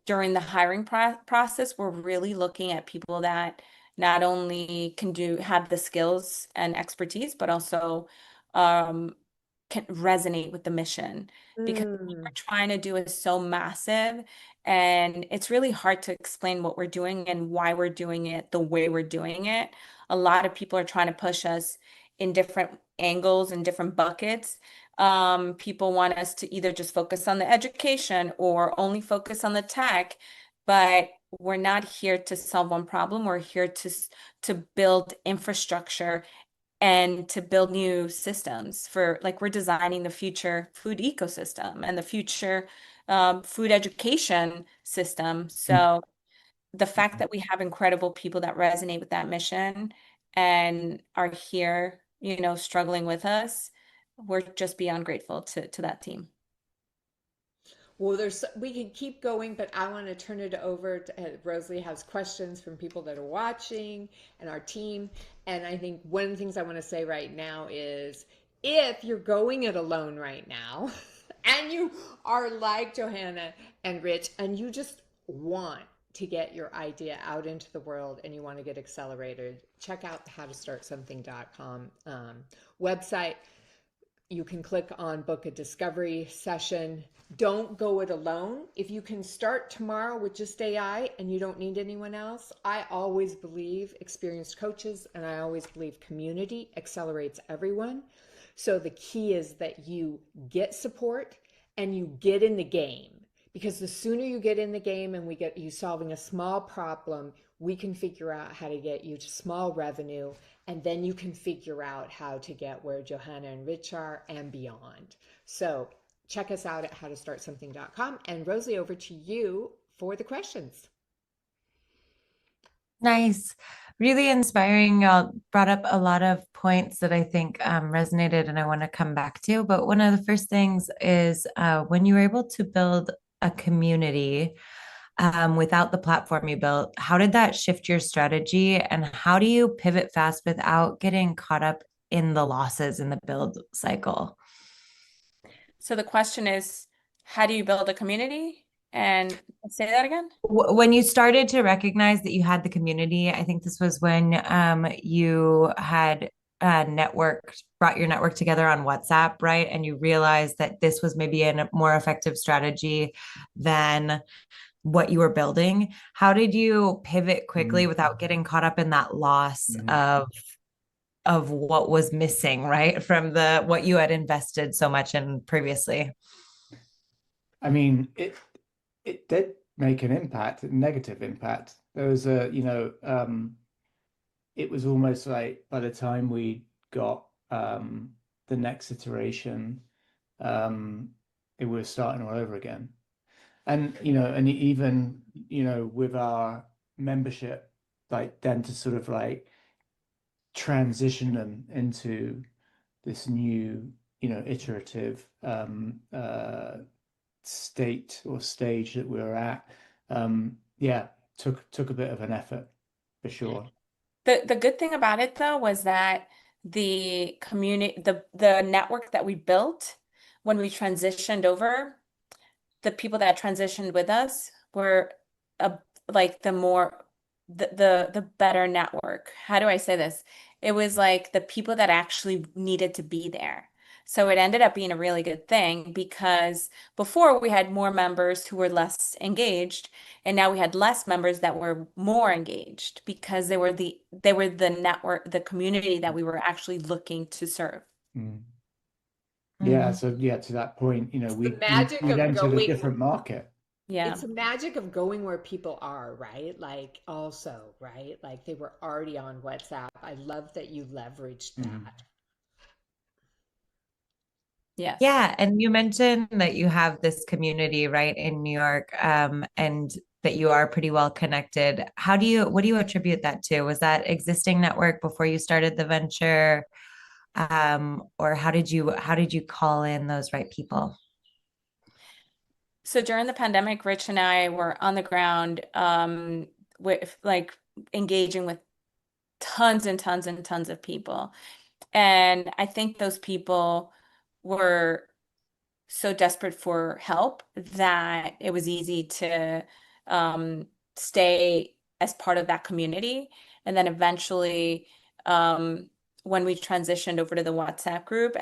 during the hiring process, we're really looking at people that not only have the skills and expertise, but also um, can resonate with the mission because what we're Mm. trying to do is so massive, and it's really hard to explain what we're doing and why we're doing it the way we're doing it. A lot of people are trying to push us in different angles and different buckets. People want us to either just focus on the education or only focus on the tech, but we're not here to solve one problem. We're here to build infrastructure and to build new systems for, like, we're designing the future food ecosystem and the future food education system. So the fact that we have incredible people that resonate with that mission and are here, struggling with us, we're just beyond grateful to that team. Well, we can keep going, but I want to turn it over to Rosalie has questions from people that are watching and our team. And I think one of the things I want to say right now is if you're going it alone right now and you are like Johanna and Rich and you just want to get your idea out into the world and you want to get accelerated, check out the howtostartsomething.com website. You can click on book a discovery session. Don't go it alone. If you can start tomorrow with just AI and you don't need anyone else, I always believe experienced coaches and I always believe community accelerates everyone. So the key is that you get support and you get in the game, because the sooner you get in the game and we get you solving a small problem, we can figure out how to get you to small revenue, and then you can figure out how to get where Johanna and Rich are and beyond. So check us out at howtostartsomething.com. And Rosalie, over to you for the questions. Nice. Really inspiring. You brought up a lot of points that I think resonated and I want to come back to. But one of the first things is when you were able to build a community without the platform you built, how did that shift your strategy? And how do you pivot fast without getting caught up in the losses in the build cycle? So the question is, how do you build a community? And say that again. When you started to recognize that you had the community, I think this was when you had brought your network together on WhatsApp, right? And you realized that this was maybe a more effective strategy than what you were building. How did you pivot quickly without getting caught up in that loss of what was missing, right? From the what you had invested so much in previously? I mean, it did make an impact, a negative impact. There was it was almost like by the time we got the next iteration, um, it was starting all over again. And and even with our membership, like then to sort of like transition them into this new, iterative state or stage that we're at. Yeah, took a bit of an effort for sure. The good thing about it though was that the network that we built when we transitioned over, the people that transitioned with us were a, like the better network. How do I say this? It was like the people that actually needed to be there. So it ended up being a really good thing because before we had more members who were less engaged, and now we had less members that were more engaged because they were the network, the community that we were actually looking to serve. Mm. Yeah, Mm. so yeah, to that point, The we magic we'd of entered a going different market. Yeah. It's the magic of going where people are, right? Like also, right? Like they were already on WhatsApp. I love that you leveraged Mhm. that. Yes. Yeah, and you mentioned that you have this community right in New York, and that you are pretty well connected. What do you attribute that to? Was that existing network before you started the venture? Or how did you call in those right people? So during the pandemic, Rich and I were on the ground, with like engaging with tons and tons and tons of people. And I think those people were so desperate for help that it was easy to um, stay as part of that community. And then eventually, um, when we transitioned over to the WhatsApp group,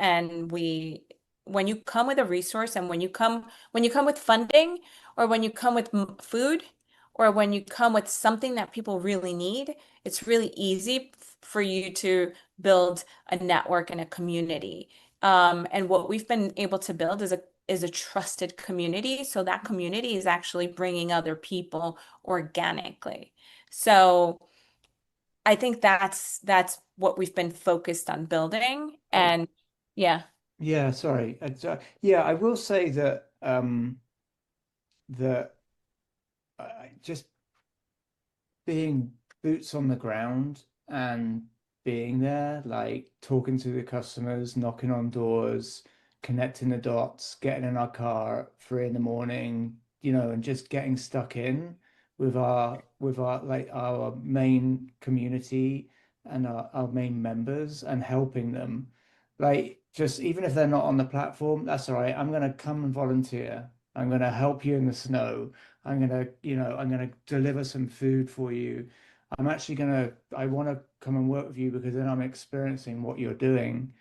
when you come with a resource and when you come with funding, or when you come with food, or when you come with something that people really need, it's really easy for you to build a network and a community. And what we've been able to build is a trusted community. So that community is actually bringing other people organically. So I think that's what we've been focused on building. I, And yeah. yeah, sorry. Yeah, I will say that that just being boots on the ground and being there, like talking to the customers, knocking on doors, connecting the dots, getting in our car at 3 in the morning, and just getting stuck in with our like our main community and our main members and helping them. Like just even if they're not on the platform, that's all right. I'm gonna come and volunteer. I'm gonna help you in the snow. I'm gonna deliver some food for you. I want to come and work with you because then I'm experiencing what you're doing.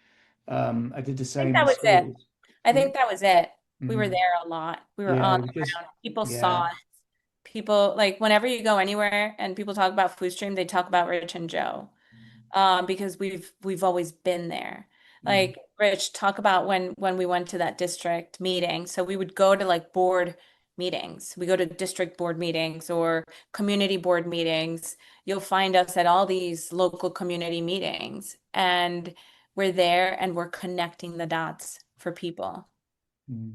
I did the I think same that in was it. schools. I Hmm? think that was it. We were Hmm. there a lot. We were Yeah, on we the just, ground. People saw yeah. us. People, like, whenever you go anywhere and people talk about FoodStream, they talk about Rich and Joe. Because we've always been there. Mm, Like Rich, talk about when we went to that district meeting. So we would go to like board meetings. We go to district board meetings or community board meetings. You'll find us at all these local community meetings, and we're there and we're connecting the dots for people. mm.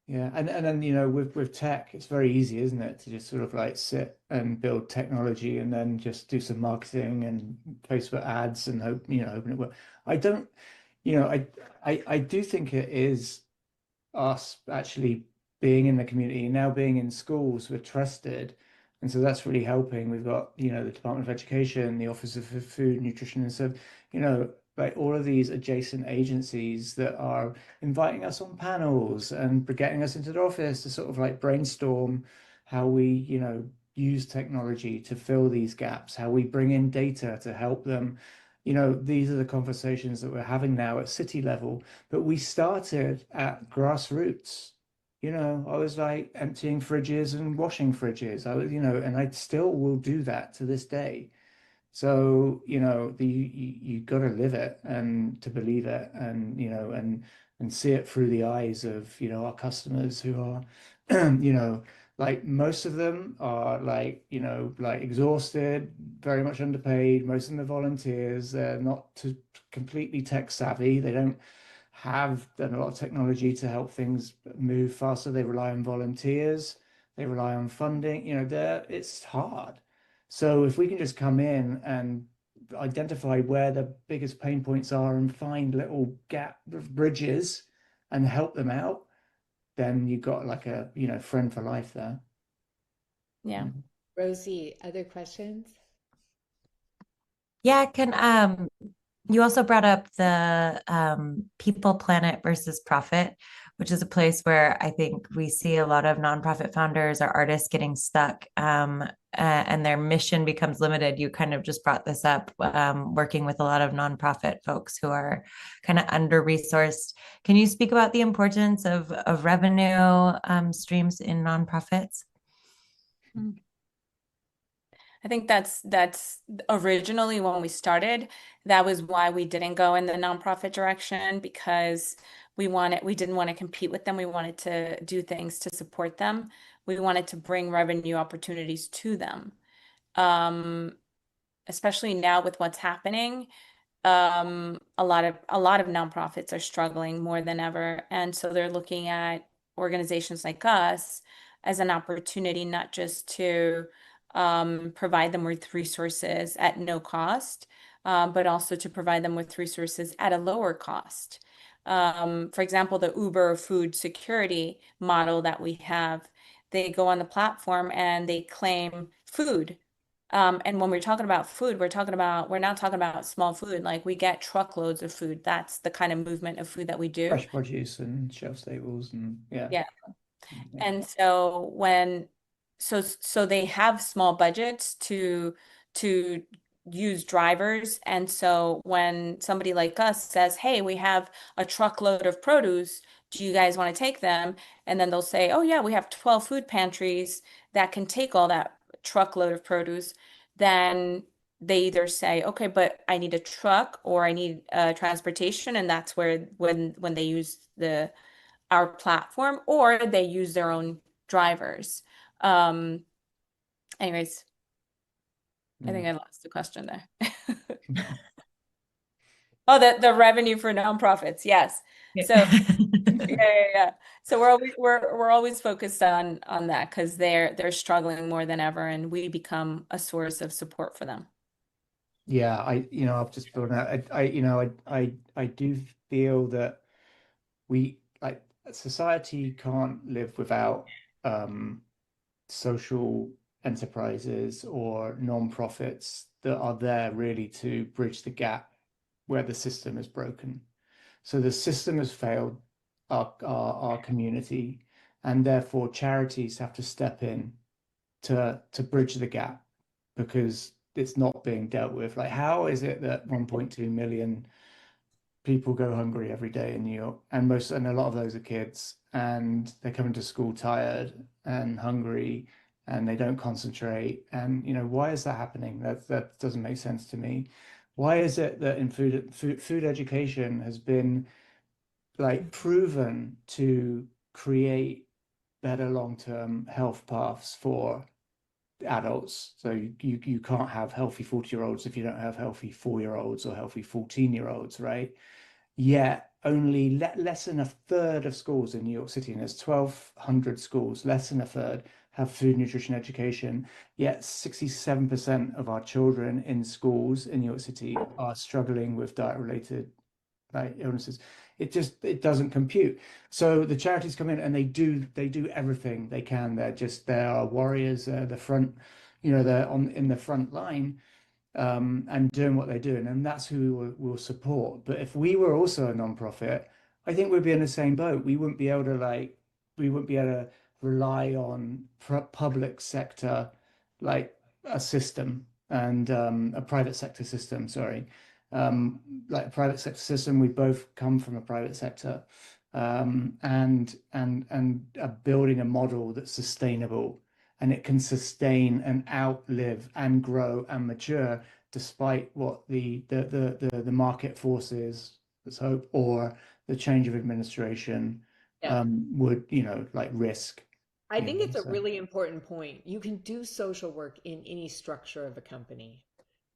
Yeah, and then with tech, it's very easy, isn't it, to just sort of like sit and build technology and then just do some marketing and Facebook ads and hoping it works. I don't, I do think it is us actually being in the community, now being in schools, we're trusted. And so that's really helping. We've got, the Department of Education, the Office of Food, Nutrition and so, like all of these adjacent agencies that are inviting us on panels and getting us into their office to sort of like brainstorm how we, use technology to fill these gaps, how we bring in data to help them. These are the conversations that we're having now at city level, but we started at grassroots. I was like emptying fridges and washing fridges. I was, and I still will do that to this day. So, you got to live it and to believe it and, and see it through the eyes of, our customers who are, like most of them are like, like exhausted, very much underpaid. Most of them are volunteers. They're not completely tech savvy. They don't have done a lot of technology to help things move faster. They rely on volunteers. They rely on funding. It's hard. So if we can just come in and identify where the biggest pain points are and find little gap bridges and help them out, then you've got like a, friend for life there. Yeah. Mm. Rosie, other questions? Yeah, can you also brought up the people, planet versus profit, which is a place where I think we see a lot of nonprofit founders or artists getting stuck, and their mission becomes limited. You kind of just brought this up, working with a lot of nonprofit folks who are kind of under-resourced. Can you speak about the importance of revenue streams in nonprofits? I think that's originally when we started, that was why we didn't go in the nonprofit direction because we didn't want to compete with them. We wanted to do things to support them. We wanted to bring revenue opportunities to them. Um, Especially now with what's happening, a lot of nonprofits are struggling more than ever, and so they're looking at organizations like us as an opportunity not just to provide them with resources at no cost, but also to provide them with resources at a lower cost. For example, the Uber food security model that we have, they go on the platform and they claim food. And when we're talking about food, we're not talking about small food. Like we get truckloads of food. That's the kind of movement of food that we do. Fresh produce and shelf staples and yeah. Yeah. Yeah. And so so they have small budgets to use drivers. And so when somebody like us says, "Hey, we have a truckload of produce, do you guys want to take them?" And then they'll say, "Oh yeah, we have 12 food pantries that can take all that truckload of produce." Then they either say, "Okay, but I need a truck or I need transportation," and that's where when they use the our platform or they use their own drivers. Um, Anyways, I Yeah. think I lost the question there. Oh, the revenue for nonprofits. Yes. So yeah. So we're always focused on that because they're struggling more than ever, and we become a source of support for them. Yeah, I've just thought that I do feel that we like society can't live without um social enterprises or non-profits that are there really to bridge the gap where the system is broken. So the system has failed our community, and therefore charities have to step in to bridge the gap because it's not being dealt with. Like, how is it that 1.2 million people go hungry every day in New York, and a lot of those are kids, and they're coming to school tired and hungry, and they don't concentrate. And why is that happening? That doesn't make sense to me. Why is it that in food education has been like proven to create better long-term health paths for adults? So you can't have healthy 40-year-olds if you don't have healthy 4-year-olds or healthy 14-year-olds, right? Yet only less than a third of schools in New York City, and there's 1,200 schools, less than a third have food nutrition education. Yet 67% of our children in schools in New York City are struggling with diet-related like illnesses. It doesn't compute. So the charities come in and they do everything they can. They are warriors. The front, they're on in the front line, and doing what they're doing, and that's who we'll support. But if we were also a non-profit, I think we'd be in the same boat. We wouldn't be able to rely on public sector, like a system and a private sector system, sorry. Like a private sector system, we both come from a private sector, and are building a model that's sustainable, and it can sustain and outlive and grow and mature despite what the market forces, let's hope, or the change of administration Yeah. would, like risk, I think it's a so really important point. You can do social work in any structure of a company,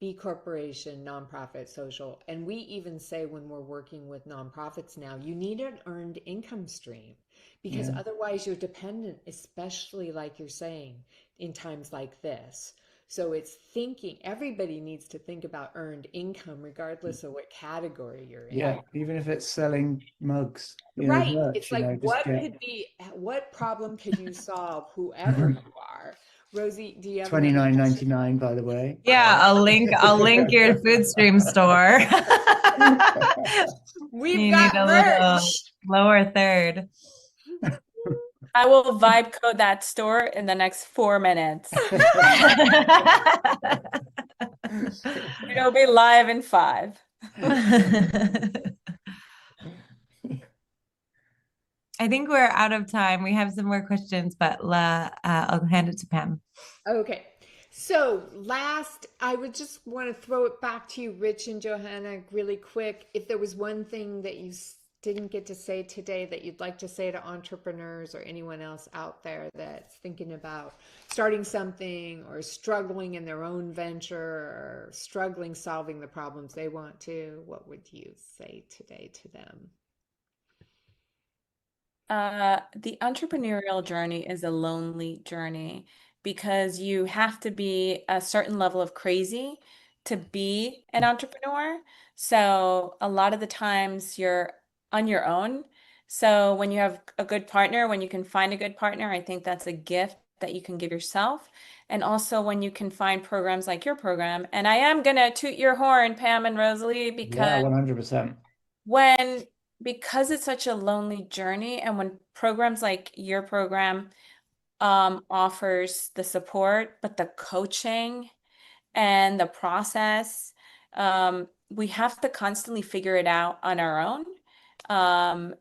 B corporation, nonprofit, social. And we even say when we're working with nonprofits now, you need an earned income stream because yeah. otherwise you're dependent, especially like you're saying, in times like this. So it's thinking, everybody needs to think about earned income regardless of what category you're in. Yeah, even if it's selling mugs, Right. It's merch, like just what get could be, what problem could you solve, whoever you are? Rosie, do you have another question? 29.99, by the way. Yeah, I'll link your food stream store. We've You need got a little merch. lower third. I will vibe code that store in the next 4 minutes. It'll be live in 5. I think we're out of time. We have some more questions, but I'll hand it to Pam. Okay. So last, I would just want to throw it back to you, Rich and Johanna, really quick. If there was one thing that you didn't get to say today that you'd like to say to entrepreneurs or anyone else out there that's thinking about starting something or struggling in their own venture or struggling solving the problems they want to, what would you say today to them? The entrepreneurial journey is a lonely journey because you have to be a certain level of crazy to be an entrepreneur. So a lot of the times you're on your own. So when you have a good partner, when you can find a good partner, I think that's a gift that you can give yourself. And also when you can find programs like your program. And I am gonna toot your horn, Pam and Rosalie, Yeah, because 100%. when because it's such a lonely journey and when programs like your program offers the support but the coaching and the process, we have to constantly figure it out on our own,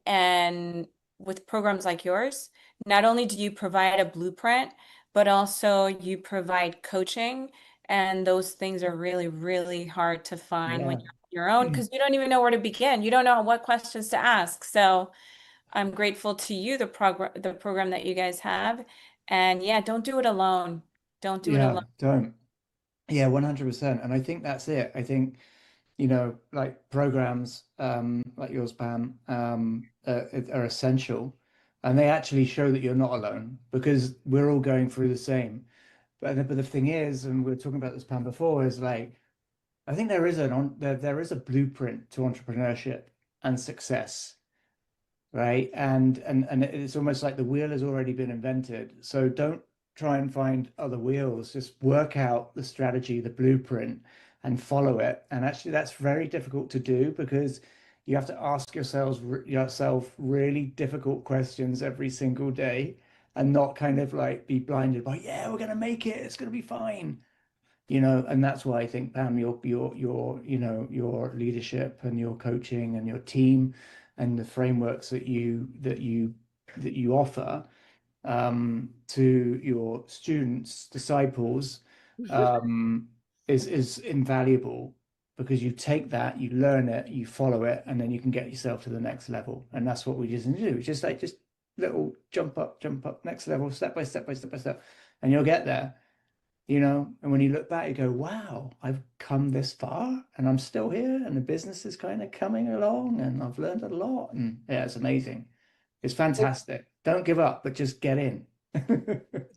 and with programs like yours, not only do you provide a blueprint but also you provide coaching, and those things are really really hard to find when Yeah. you're on your own because you don't even know where to begin. You don't know what questions to ask. So I'm grateful to you, the program that you guys have. And yeah, don't do it alone. Don't do it alone. Yeah, don't. Yeah, 100%. And I think that's it. I think, like programs like yours, Pam, are essential, and they actually show that you're not alone because we're all going through the same. But the thing is, and we were talking about this, Pam, before, is like I think there is a blueprint to entrepreneurship and success, right? And it's almost like the wheel has already been invented. So don't try and find other wheels. Just work out the strategy, the blueprint, and follow it. And actually, that's very difficult to do because you have to ask yourself really difficult questions every single day and not kind of like be blinded by, yeah, we're gonna make it, it's gonna be fine. And that's why I think, Pam, your leadership and your coaching and your team and the frameworks that you offer to your students, disciples, um, is invaluable because you take that, you learn it, you follow it, and then you can get yourself to the next level. And that's what we just need to do. It's just little jump up, next level, step by step by step by step, and you'll get there. And when you look back, you go, wow, I've come this far and I'm still here and the business is kind of coming along and I've learned a lot. And yeah, it's amazing. It's fantastic. Don't give up, but just get in.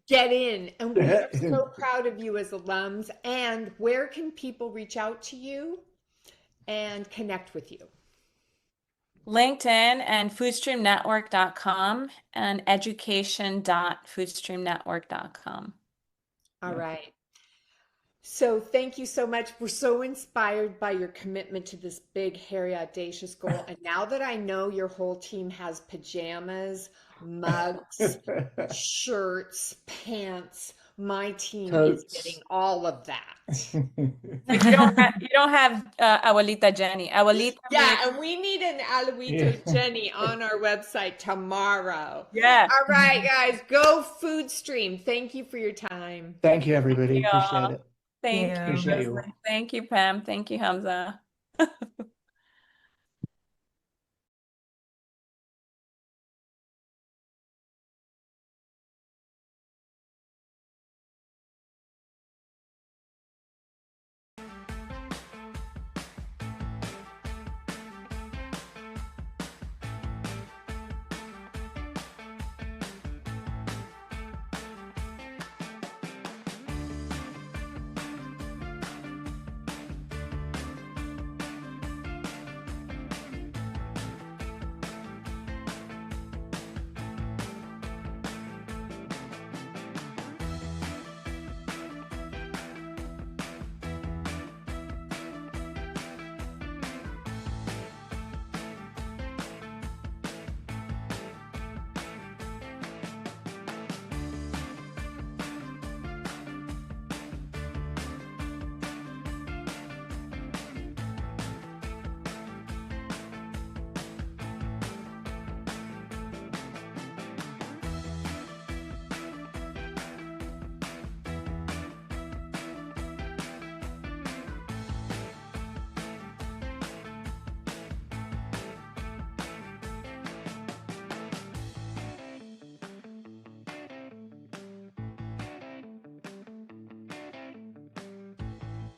Get in. And we are so proud of you as alums. And where can people reach out to you and connect with you? LinkedIn and foodstreamnetwork.com and education.foodstreamnetwork.com. All right. So thank you so much. We're so inspired by your commitment to this big, hairy, audacious goal. And now that I know your whole team has pajamas, mugs, shirts, pants, my team is getting Totes. all of that. But you don't have Abuelita Jenny. Abuelita Yeah, and we need an Aluito Yeah. Jenny on our website tomorrow. yeah. All right, guys, go FoodStream. Thank you for your time. Thank you, everybody. Appreciate Yeah. it. Thank you, Yeah. Appreciate you Leslie. all. Thank you, Pam. Thank you, Hamza.